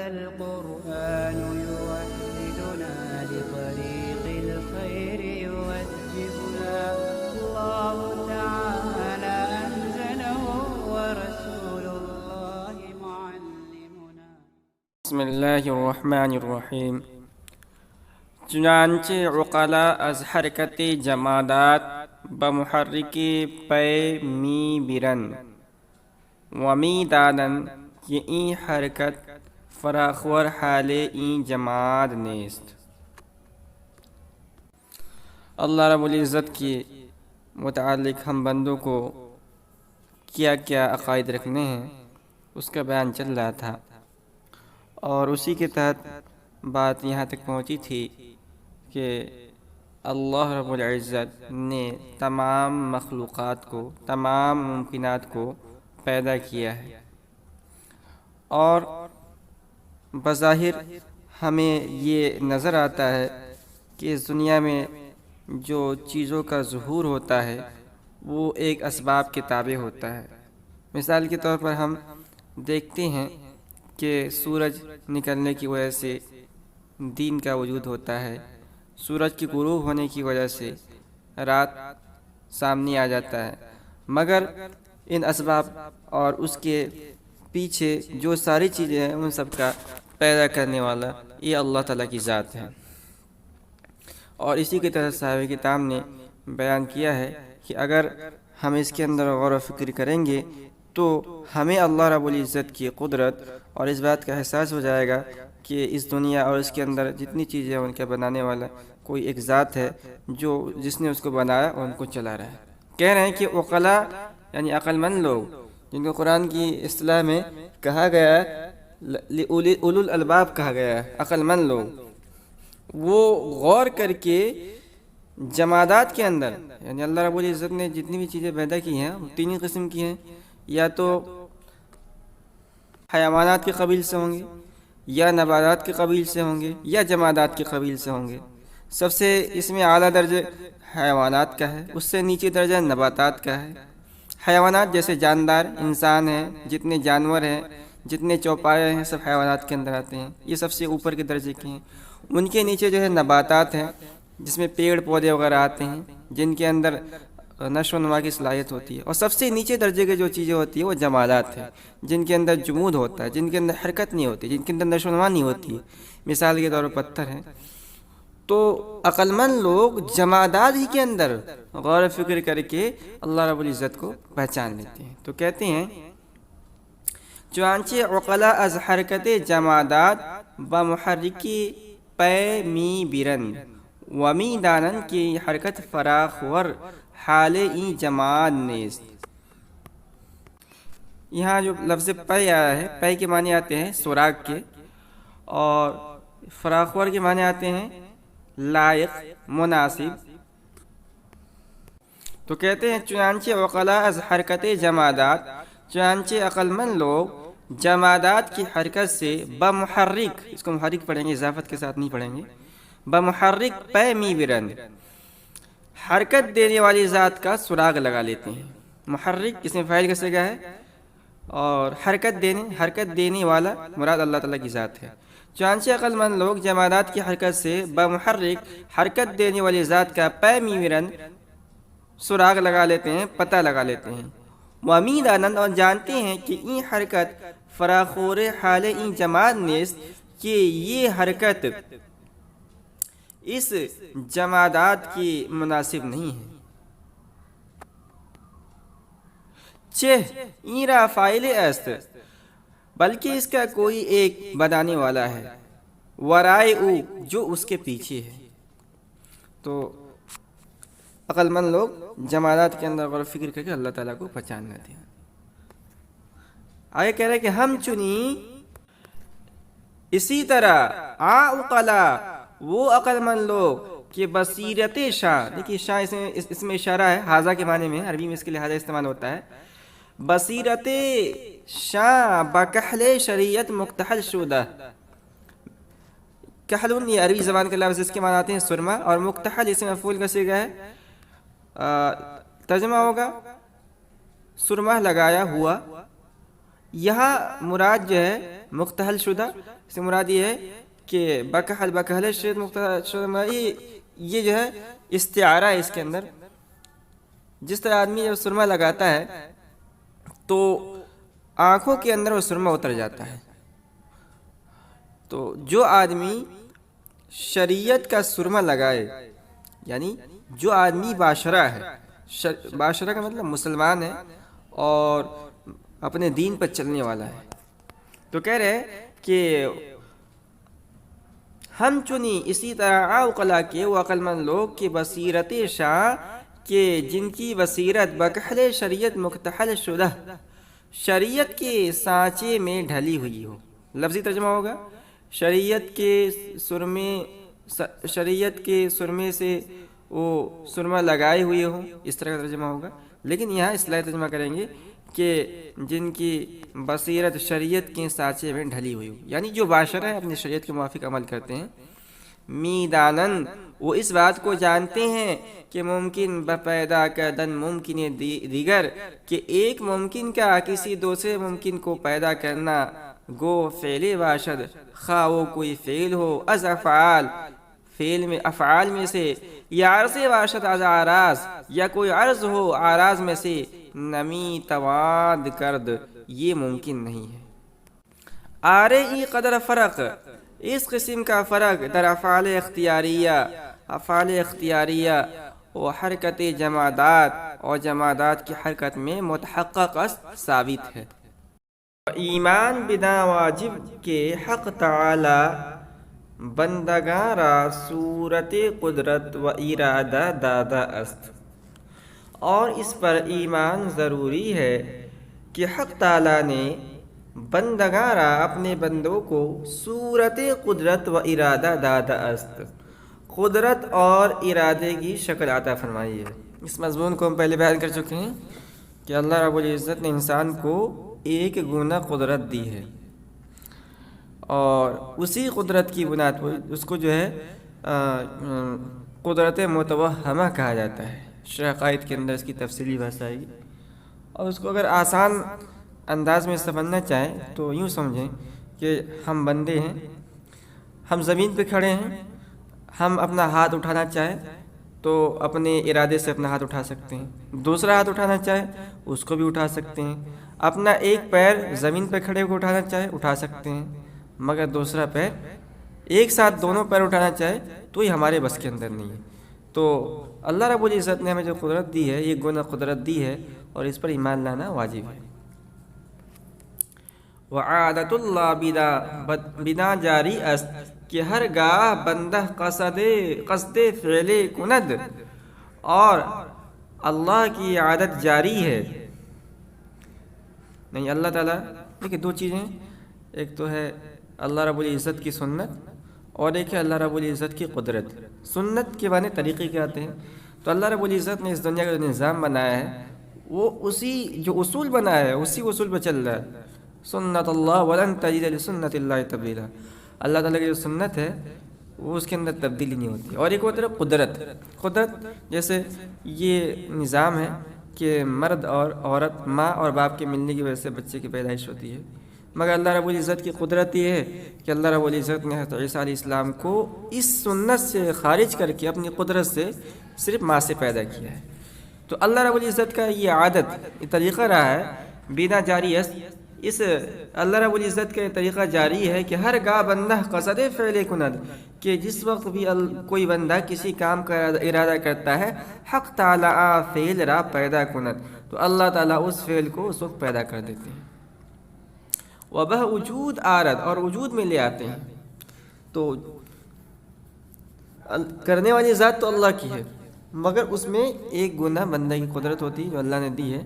هذا القرآن يوحدنا لطريق الخير يوجهنا الله تعالى أنزله ورسول الله معلمنا. بسم الله الرحمن الرحیم. چنانچہ عقلا از حرکت جمادات بمحرک پے می برن ومی دادن کہ این حرکت فراخور حال این جماد نیست. اللہ رب العزت کے متعلق ہم بندوں کو کیا کیا عقائد رکھنے ہیں اس کا بیان چل رہا تھا، اور اسی کے تحت بات یہاں تک پہنچی تھی کہ اللہ رب العزت نے تمام مخلوقات کو، تمام ممکنات کو پیدا کیا ہے، اور بظاہر ہمیں یہ نظر آتا ہے کہ اس دنیا میں جو چیزوں کا ظہور ہوتا ہے وہ ایک اسباب کے تابع ہوتا ہے. مثال کے طور پر ہم دیکھتے ہیں کہ سورج نکلنے کی وجہ سے دین کا وجود ہوتا ہے، سورج کی غروب ہونے کی وجہ سے رات سامنے آ جاتا ہے، مگر ان اسباب اور اس کے پیچھے جو ساری چیزیں ہیں ان سب کا پیدا کرنے والا یہ اللہ تعالیٰ کی ذات ہے. اور اسی کے تحت صاحب کتاب نے بیان کیا ہے کہ اگر ہم اس کے اندر غور و فکر کریں گے تو ہمیں اللہ رب العزت کی قدرت اور اس بات کا احساس ہو جائے گا کہ اس دنیا اور اس کے اندر جتنی چیزیں ہیں ان کا بنانے والا کوئی ایک ذات ہے جس نے اس کو بنایا اور ان کو چلا رہا ہے. کہہ رہے ہیں کہ عقلا یعنی عقل مند لوگ، جن کو قرآن کی اصطلاح میں کہا گیا ہے اولو الالباب کہا گیا ہے، عقل مند لوگ، وہ غور کر کے جمادات کے اندر، یعنی اللہ رب العزت نے جتنی بھی چیزیں پیدا کی ہیں وہ تین ہی قسم کی ہیں، یا تو حیوانات کے قبیل سے ہوں گے، یا نباتات کے قبیل سے ہوں گے، یا جمادات کے قبیل سے ہوں گے. سب سے اس میں اعلیٰ درجہ حیوانات کا ہے، اس سے نیچے درجہ نباتات کا ہے. حیوانات جیسے جاندار، انسان ہیں، جتنے جانور ہیں، جتنے چوپائے ہیں، سب حیوانات کے اندر آتے ہیں، یہ سب سے اوپر کے درجے کے ہیں. ان کے نیچے جو ہے نباتات ہیں، جس میں پیڑ پودے وغیرہ آتے ہیں، جن کے اندر نشو و نما کی صلاحیت ہوتی ہے. اور سب سے نیچے درجے کے جو چیزیں ہوتی ہیں وہ جمادات ہیں، جن کے اندر جمود ہوتا ہے، جن کے اندر حرکت نہیں ہوتی، جن کے اندر نشو و نما نہیں ہوتی. مثال کے طور پر پتھر ہیں. تو عقل مند لوگ جمادات ہی کے اندر غور و فکر کر کے اللہ رب العزت کو پہچان لیتے ہیں. تو کہتے ہیں چنانچہ عقلا از حرکت جمادات بمحرکی پے می برن ومی دانن کی حرکت فراخ ور حال این جماد نیست. یہاں جو لفظ پے آیا ہے، پے کے معنی آتے ہیں سوراخ کے، اور فراخور کے معنی آتے ہیں لائق، مناسب. تو کہتے ہیں چنانچہ عقلا از حرکت جمادات، چنانچہ عقل مند لوگ جمادات کی حرکت سے بمحرک، اس کو محرک پڑھیں گے، اضافت کے ساتھ نہیں پڑھیں گے، بمحرک پے می برن، حرکت دینے والی ذات کا سراغ لگا لیتے ہیں. محرک اس میں فاعل کا صیغہ ہے، اور حرکت دینے والا مراد اللہ تعالیٰ کی ذات ہے. چنانچہ عقل مند لوگ جمادات کی حرکت سے بمحرک، حرکت دینے والی ذات کا پے می برن، سراغ لگا لیتے ہیں، پتہ لگا لیتے ہیں. وامید آنند، اور جانتے ہیں کہ این حرکت فراخور حال این جماد نیست، کہ یہ حرکت اس جمادات کی مناسب نہیں ہے. چہ این را فاعل است، بلکہ اس کا کوئی ایک بنانے والا ہے، ورائے او، جو اس کے پیچھے ہے. تو عقل مند لوگ جمادات کے اندر غور و فکر کر کے اللہ تعالیٰ کو پہچان لیتے ہیں. آگے کہہ رہے کہ ہم چنی اسی طرح عقلا وہ عقل مند لوگ کہ بصیرت شاہ، دیکھیے شاہ اس میں اشارہ ہے، حاضہ کے معنی میں، عربی میں اس کے لحاظہ استعمال ہوتا ہے. بصیرت شاہ بکحل شریعت مکتحل شدہ. کحلون یہ عربی زبان کے لفظ، اس کے معنی آتے ہیں سرما، اور مکتحل اس میں مفعول کا صیغہ ہے، ترجمہ ہوگا سرما لگایا ہوا، یہاں مراد جو ہے مکتحل شدہ، اس سے مراد یہ ہے کہ بکحل شدہ مکتحل شدہ، یہ جو ہے استعارہ ہے اس کے اندر۔ جس طرح آدمی جب سرما لگاتا ہے تو آنکھوں کے اندر وہ سرما اتر جاتا ہے، تو جو آدمی شریعت کا سرما لگائے، یعنی جو آدمی باشرہ ہے، باشرہ کا مطلب مسلمان ہے اور اپنے دین پر چلنے والا ہے، تو کہہ رہے ہیں کہ ہم چنی اسی طرح عقلا کے وہ عقل مند لوگ کی بصیرت شاہ، کہ جن کی بصیرت بکحل شریعت مکتحل شدہ، شریعت کے سانچے میں ڈھلی ہوئی ہو۔ لفظی ترجمہ ہوگا شریعت کے سرمے سے وہ سرما لگائے ہوئے ہوں، اس طرح کا ترجمہ ہوگا۔ لیکن یہاں اصطلاحی ترجمہ کریں گے کہ جن کی بصیرت شریعت کے سانچے میں ڈھلی ہوئی ہو، یعنی جو باشرہ ہے اپنی شریعت کے موافق عمل کرتے ہیں۔ میدانن، وہ اس بات کو جانتے ہیں کہ ممکن بپیدا کردن ممکن دیگر، کہ ایک ممکن کا کسی دوسرے ممکن کو پیدا کرنا، گو فعل باشد، خواہ وہ کوئی فعل ہو، از افعال، افعال میں سے، یا عرض باشد از آراز، یا کوئی عرض ہو آراز میں سے، نمی تواد کرد، یہ ممکن نہیں ہے۔ آرے ای قدر فرق، اس قسم کا فرق در افعال اختیاریہ و حرکت جمادات، اور جمادات کی حرکت میں متحقق ثابت ہے۔ ایمان بنا واجب کے حق تعالی بندگاں را صورت قدرت و ارادہ دادا است، اور اس پر ایمان ضروری ہے کہ حق تعالی نے بندگاں را اپنے بندوں کو صورت قدرت و ارادہ دادا است، قدرت اور ارادے کی شکل عطا فرمائی ہے۔ اس مضمون کو ہم پہلے بیان کر چکے ہیں کہ اللہ رب العزت نے انسان کو ایک گنا قدرت دی ہے، اور اسی قدرت کی بنیاد پر اس کو جو ہے قدرت متوہمہ کہا جاتا ہے۔ شرح قائد کے اندر اس کی تفصیلی بحث آئے گی، اور اس کو اگر آسان انداز میں سمجھنا چاہیں تو یوں سمجھیں کہ ہم بندے ہیں، ہم زمین پہ کھڑے ہیں، ہم اپنا ہاتھ اٹھانا چاہیں تو اپنے ارادے سے اپنا ہاتھ اٹھا سکتے ہیں، دوسرا ہاتھ اٹھانا چاہیں اس کو بھی اٹھا سکتے ہیں، اپنا ایک پیر زمین پہ کھڑے ہو کے اٹھانا چاہے اٹھا سکتے ہیں، مگر دوسرا پیر ایک ساتھ دونوں پیر اٹھانا چاہے تو یہ ہمارے بس کے اندر نہیں ہے۔ تو اللہ رب العزت نے ہمیں جو قدرت دی ہے، یہ گنا قدرت دی ہے، اور اس پر ایمان لانا واجب ہے۔ وعادت اللہ بنا جاری است، کہ ہر گاہ بندہ قصد فعل کند، اور اللہ کی عادت جاری ہے۔ نہیں، اللہ تعالیٰ دیکھیں دو چیزیں ہیں، ایک تو ہے اللہ رب العزت کی سنت، اور ایک ہے اللہ رب العزت کی قدرت۔ سنت کے معنی طریقے کے آتے ہیں، تو اللہ رب العزت نے اس دنیا کا جو نظام بنایا ہے، وہ اسی جو اصول بنایا ہے اسی اصول پہ چل رہا ہے۔ سنت اللہ ولن تجد لسنت اللہ تبدیلا، اللہ تعالیٰ کی جو سنت ہے وہ اس کے اندر تبدیلی نہیں ہوتی۔ اور ایک ہوتا ہے قدرت، جیسے یہ نظام ہے کہ مرد اور عورت، ماں اور باپ کے ملنے کی وجہ سے بچے کی پیدائش ہوتی ہے، مگر اللہ رب العزت کی قدرت یہ ہے کہ اللہ رب العزت نے حضرت عیسیٰ علیہ السلام کو اس سنت سے خارج کر کے اپنی قدرت سے صرف ماں سے پیدا کیا ہے۔ تو اللہ رب العزت کا یہ عادت، یہ طریقہ رہا ہے بنا جاری ہے، اس اللہ رب العزت کا یہ طریقہ جاری ہے کہ ہر گاہ بندہ قصد فعل کند، کہ جس وقت بھی کوئی بندہ کسی کام کا ارادہ کرتا ہے، حق تعالی فعل را پیدا کند، تو اللہ تعالیٰ اس فعل کو اس وقت پیدا کر دیتے ہیں۔ وبہ وجود آرد، اور وجود میں لے آتے ہیں۔ تو کرنے والی ذات تو اللہ کی ہے، مگر اس میں ایک گناہ بندہ کی قدرت ہوتی ہے جو اللہ نے دی ہے،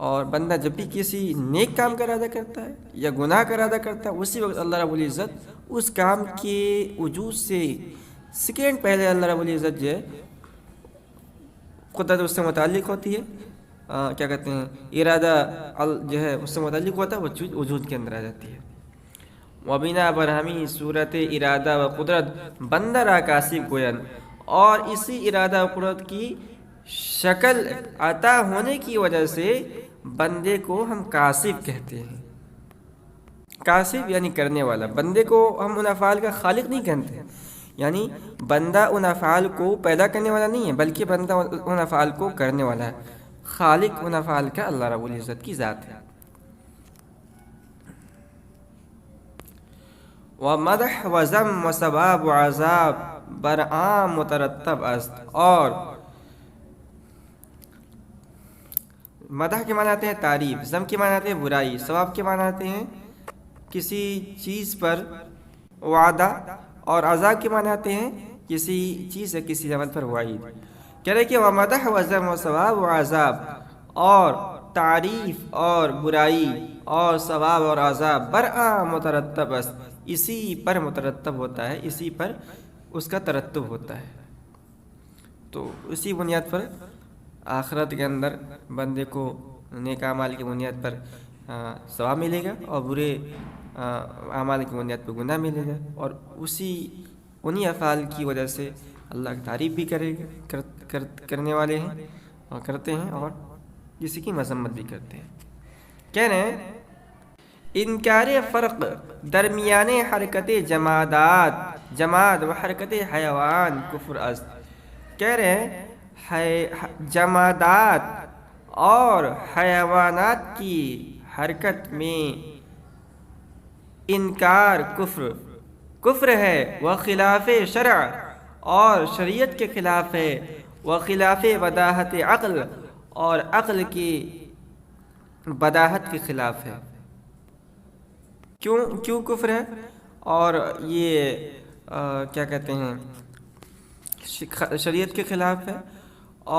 اور بندہ جب بھی کسی نیک کام کا ارادہ کرتا ہے یا گناہ کا ارادہ کرتا ہے، اسی وقت اللہ رب العزت اس کام کے وجود سے سیکنڈ پہلے اللہ رب العزت جو ہے قدرت اس سے متعلق ہوتی ہے، کیا کہتے ہیں، ارادہ جو ہے اس سے متعلق ہوتا ہے، وہ چیز وجود کے اندر آ جاتی ہے۔ وبنا برہمی صورت ارادہ و قدرت بندہ را کاسب گوین، اور اسی ارادہ و قدرت کی شکل عطا ہونے کی وجہ سے بندے کو ہم کاسب کہتے ہیں۔ کاسب یعنی کرنے والا، بندے کو ہم ان افعال کا خالق نہیں کہتے، یعنی بندہ ان افعال کو پیدا کرنے والا نہیں ہے، بلکہ بندہ ان افعال کو کرنے والا ہے۔ خالق ان افعال کا اللہ رب العزت کی ذات ہے۔ ومدح و ذم و ثواب و عذاب برعام مترتب است، اور مدح کے معنی آتے ہیں تعریف، ذم کے معنی آتے ہیں برائی، ثواب کے معنی آتے ہیں کسی چیز پر وعدہ، اور عذاب کے معنی آتے ہیں کسی چیز یا کسی عمل پر وعید۔ کہہ رہے کہ ومدح و ذم و ثواب و عذاب، اور تعریف اور برائی اور ثواب اور عذاب برآ مترتب است، اسی پر مترتب ہوتا ہے، اسی پر اس کا ترتب ہوتا ہے۔ تو اسی بنیاد پر آخرت کے اندر بندے کو نیک اعمال کی بنیاد پر ثواب ملے گا، اور برے اعمال کی بنیاد پر گناہ ملے گا، اور انہی افعال کی وجہ سے اللہ کی تعریف بھی کرنے والے ہیں اور کرتے ہیں، اور کسی کی مذمت بھی کرتے ہیں۔ کہہ رہے ہیں انکار فرق درمیان حرکت جماد و حرکت حیوان کفر است۔ کہہ رہے ہیں جمادات اور حیوانات کی حرکت میں انکار کفر ہے، وہ خلاف شرع، اور شریعت کے خلاف ہے، وہ خلاف بداہت عقل، اور عقل کی بداہت کے خلاف ہے۔ کیوں کفر ہے اور یہ کیا کہتے ہیں شریعت کے خلاف ہے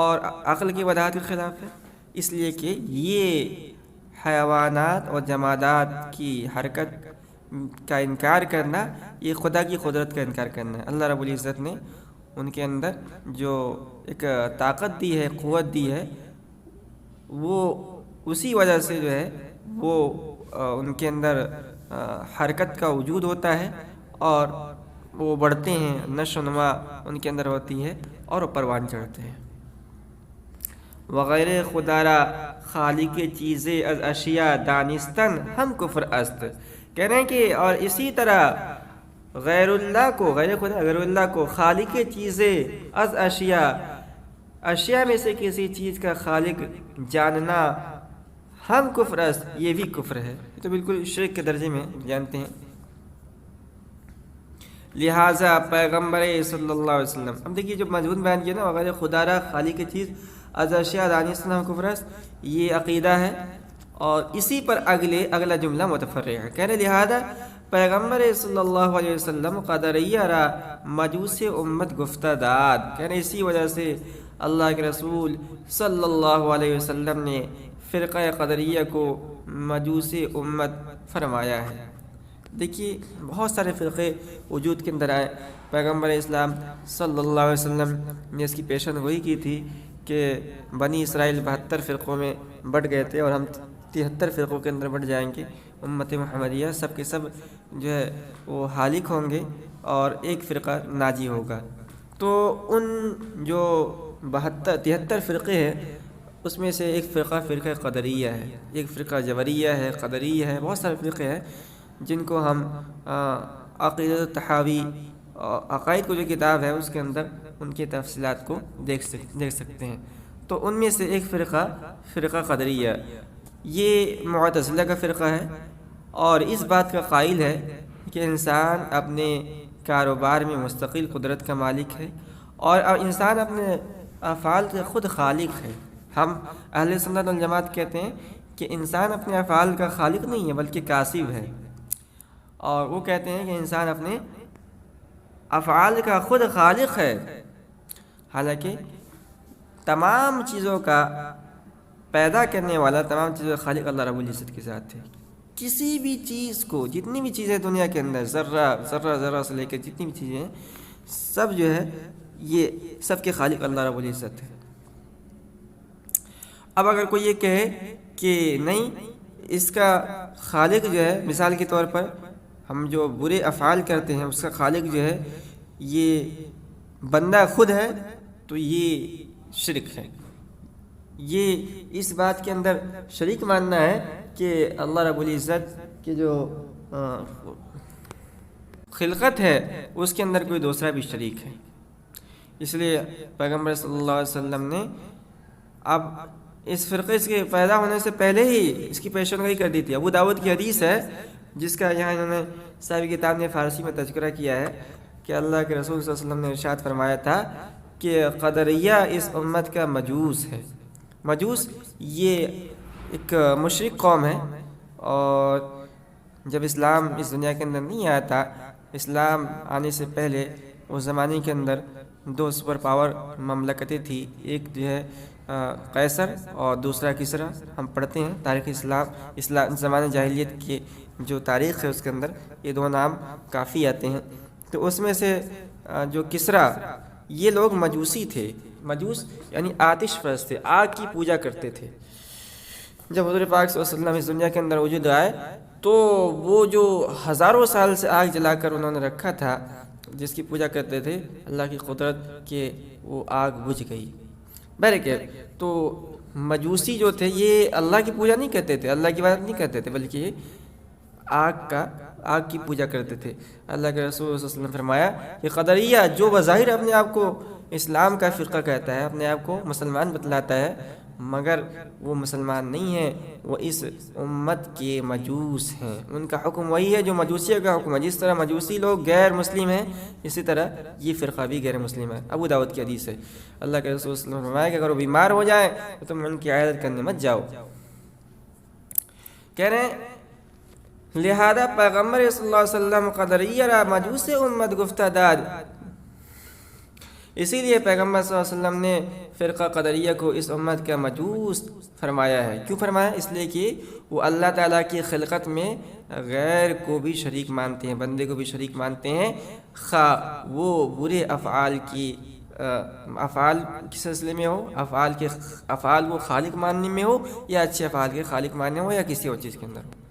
اور عقل کی بداہت کے خلاف ہے؟ اس لیے کہ یہ حیوانات اور جمادات کی حرکت کا انکار کرنا، یہ خدا کی قدرت کا انکار کرنا ہے۔ اللہ رب العزت نے ان کے اندر جو ایک طاقت دی ہے، قوت دی ہے، وہ اسی وجہ سے جو ہے وہ ان کے اندر حرکت کا وجود ہوتا ہے، اور وہ بڑھتے ہیں، نشو و نما ان کے اندر ہوتی ہے، اور وہ پروان چڑھتے ہیں۔ وغیر خدا را خالق چیزیں از اشیاء دانستن ہم کفر است۔ کہہ رہے ہیں کہ اور اسی طرح غیر اللہ کو خالق چیزیں از اشیاء میں سے کسی چیز کا خالق جاننا ہم کفر است، یہ بھی کفر ہے، یہ تو بالکل شرک کے درجے میں جانتے ہیں۔ لہٰذا پیغمبر صلی اللہ علیہ وسلم، اب دیکھیے جو مضمون بیان کیا نا، وغیر خدا را خالق چیز از اشیاء دانستن ہم کفر است، یہ عقیدہ ہے، اور اسی پر اگلا جملہ متفرع ہے۔ کہہ رہے لہذا پیغمبر صلی اللہ علیہ وسلم قدریہ را مجوس امت گفتہ داد، کہہ رہے اسی وجہ سے اللہ کے رسول صلی اللہ علیہ وسلم نے فرقہ قدریہ کو مجوس امت فرمایا ہے۔ دیکھیے بہت سارے فرقے وجود کے اندر آئے، پیغمبر اسلام صلی اللہ علیہ وسلم نے اس کی پیشن گوئی کی تھی کہ بنی اسرائیل 72 فرقوں میں بٹ گئے تھے، اور ہم 73 فرقوں کے اندر بٹ جائیں گے۔ امت محمدیہ سب کے سب جو ہے وہ ہالک ہوں گے، اور ایک فرقہ ناجی ہوگا۔ تو ان جو 73 فرقے ہیں، اس میں سے ایک فرقہ قدریہ ہے، ایک فرقہ جبریہ ہے، قدریہ ہے، بہت سارے فرقے ہیں جن کو ہم عقیدۃ الطحاوی عقائد کو جو کتاب ہے اس کے اندر ان کی تفصیلات کو دیکھ سکتے ہیں۔ تو ان میں سے ایک فرقہ قدریہ، یہ معتزلہ کا فرقہ ہے، اور اس بات کا قائل ہے کہ انسان اپنے کاروبار میں مستقل قدرت کا مالک ہے، اور انسان اپنے افعال کے خود خالق ہے۔ ہم اہل سنت والجماعت کہتے ہیں کہ انسان اپنے افعال کا خالق نہیں ہے بلکہ کاسب ہے، اور وہ کہتے ہیں کہ انسان اپنے افعال کا خود خالق ہے، حالانکہ تمام چیزوں کا پیدا کرنے والا، تمام چیزوں کا خالق اللہ رب العزت کے ذات ہے۔ کسی بھی چیز کو، جتنی بھی چیزیں دنیا کے اندر، ذرہ سے لے کے جتنی بھی چیزیں ہیں، سب جو ہے یہ سب کے خالق اللہ رب العزت ہے۔ اب اگر کوئی یہ کہے کہ نہیں، اس کا خالق جو ہے، مثال کے طور پر ہم جو برے افعال کرتے ہیں اس کا خالق جو ہے یہ بندہ خود ہے، تو یہ شرک ہے۔ یہ اس بات کے اندر شریک ماننا ہے کہ اللہ رب العزت کے جو خلقت ہے اس کے اندر کوئی دوسرا بھی شریک ہے۔ اس لیے پیغمبر صلی اللہ علیہ وسلم نے اب اس فرقے کے پیدا ہونے سے پہلے ہی اس کی پیشن گوئی کر دی تھی۔ ابو داؤد کی حدیث ہے جس کا یہاں انہوں نے صاحب کتاب نے فارسی میں تذکرہ کیا ہے کہ اللہ کے رسول صلی اللہ علیہ وسلم نے ارشاد فرمایا تھا کہ قدریہ اس امت کا مجوس ہے۔ مجوس یہ ایک مشرک قوم ہے، اور جب اسلام اس دنیا کے اندر نہیں آیا تھا، اسلام آنے سے پہلے اس زمانے کے اندر دو سپر پاور مملکتیں تھیں، ایک جو ہے قیصر اور دوسرا کسریٰ۔ ہم پڑھتے ہیں تاریخ اسلام زمانہ جاہلیت کی جو تاریخ ہے اس کے اندر یہ دو نام کافی آتے ہیں۔ تو اس میں سے جو کسریٰ یہ لوگ مجوسی تھے۔ مجوس یعنی آتش پرست تھے، آگ کی پوجا کرتے تھے۔ جب حضور پاک صلی اللہ علیہ وسلم اس دنیا کے اندر وجود آئے تو وہ جو ہزاروں سال سے آگ جلا کر انہوں نے رکھا تھا جس کی پوجا کرتے تھے، اللہ کی قدرت کہ وہ آگ بجھ گئی۔ بہرکیف تو مجوسی جو تھے یہ اللہ کی پوجا نہیں کرتے تھے، اللہ کی عبادت نہیں کرتے تھے، بلکہ یہ آگ کی پوجا کرتے تھے۔ اللہ کے رسول صلی اللہ علیہ وسلم نے فرمایا کہ قدریہ جو بظاہر اپنے آپ کو اسلام کا فرقہ کہتا ہے، اپنے آپ کو مسلمان بتلاتا ہے، مگر وہ مسلمان نہیں ہے، وہ اس امت کے مجوس ہیں۔ ان کا حکم وہی ہے جو مجوسیہ کا حکم ہے۔ جس طرح مجوسی لوگ غیر مسلم ہیں، اسی طرح یہ فرقہ بھی غیر مسلم ہے۔ ابو داؤد کی حدیث ہے۔ اللہ کے رسول صلی اللہ علیہ وسلم نے فرمایا کہ اگر وہ بیمار ہو جائیں تو تم ان کی عیادت کرنے مت جاؤ۔ کہہ رہے ہیں لہذا پیغمبر صلی اللہ علیہ وسلم قدریہ را مجوس امت گفتہ داد، اسی لیے پیغمبر صلی اللہ علیہ وسلم نے فرقہ قدریہ کو اس امت کا مجوس فرمایا ہے۔ کیوں فرمایا؟ اس لیے کہ وہ اللہ تعالیٰ کی خلقت میں غیر کو بھی شریک مانتے ہیں، بندے کو بھی شریک مانتے ہیں، خواہ وہ برے افعال کے سلسلے میں ہو، افعال وہ خالق ماننے میں ہو، یا اچھے افعال کے خالق ماننے ہو، یا کسی اور چیز کے اندر ہو۔